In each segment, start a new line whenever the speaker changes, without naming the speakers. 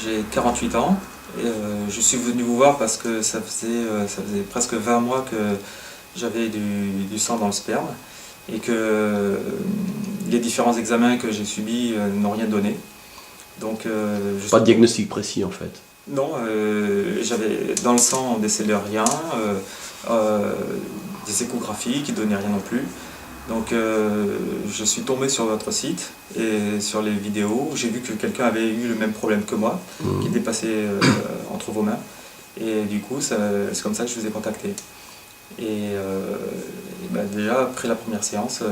J'ai 48 ans et je suis venu vous voir parce que ça faisait presque 20 mois que j'avais du sang dans le sperme et que les différents examens que j'ai subis n'ont rien donné. Donc,
pas de diagnostic précis en fait.
Non, j'avais dans le sang on décelait rien, des échographies qui donnaient rien non plus. Donc je suis tombé sur votre site et sur les vidéos, j'ai vu que quelqu'un avait eu le même problème que moi, qui était passé entre vos mains. Et du coup, c'est comme ça que je vous ai contacté. Et ben déjà, après la première séance,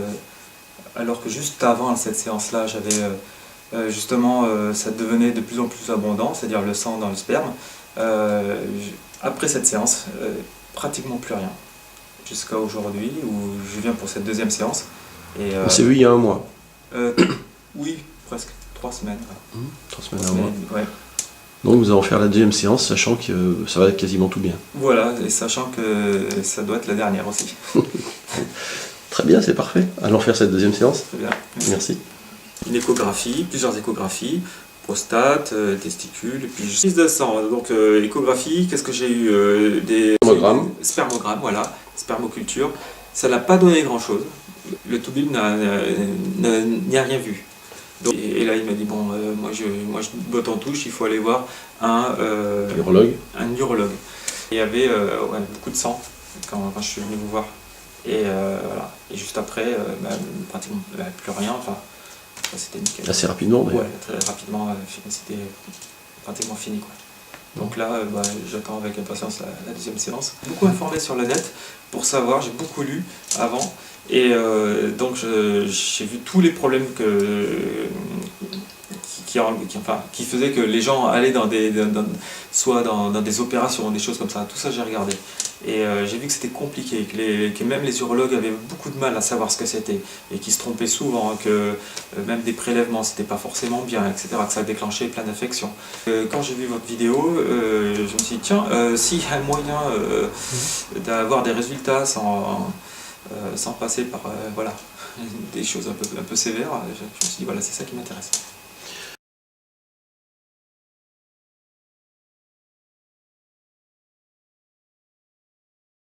alors que juste avant cette séance-là, j'avais justement, ça devenait de plus en plus abondant, c'est-à-dire le sang dans le sperme. Après cette séance, pratiquement plus rien. Jusqu'à aujourd'hui, où je viens pour cette deuxième séance.
On s'est vu il y a un mois.
Oui, presque 3 semaines.
3 semaines, un mois.
Ouais.
Donc nous allons faire la deuxième séance, sachant que ça va être quasiment tout bien.
Voilà, et sachant que ça doit être la dernière aussi.
Très bien, c'est parfait. Allons faire cette deuxième séance.
Très bien.
Merci.
Une échographie, plusieurs échographies, prostate, testicules, et puis prise de sang. Donc échographie, qu'est-ce que j'ai eu des spermogrammes, voilà, spermoculture. Ça n'a pas donné grand-chose. Le toubib n'y a rien vu. Donc, et là il m'a dit bon, moi je botte en touche, il faut aller voir un
urologue.
Il y avait beaucoup de sang quand je suis venu vous voir. Et voilà. Et juste après, pratiquement plus rien. Enfin, c'était nickel.
Assez rapidement, d'ailleurs.
Ouais, très rapidement, c'était pratiquement fini, quoi. Donc là, j'attends avec impatience la deuxième séance. Beaucoup informé sur le net pour savoir, j'ai beaucoup lu avant. Et donc j'ai vu tous les problèmes qui faisaient que les gens allaient soit dans des opérations, des choses comme ça. Tout ça j'ai regardé. Et j'ai vu que c'était compliqué, que même les urologues avaient beaucoup de mal à savoir ce que c'était, et qu'ils se trompaient souvent, que même des prélèvements c'était pas forcément bien, etc., que ça déclenchait plein d'infections. Quand j'ai vu votre vidéo, je me suis dit tiens, s'il y a un moyen d'avoir des résultats sans passer par voilà, des choses un peu sévères, je me suis dit voilà, c'est ça qui m'intéresse.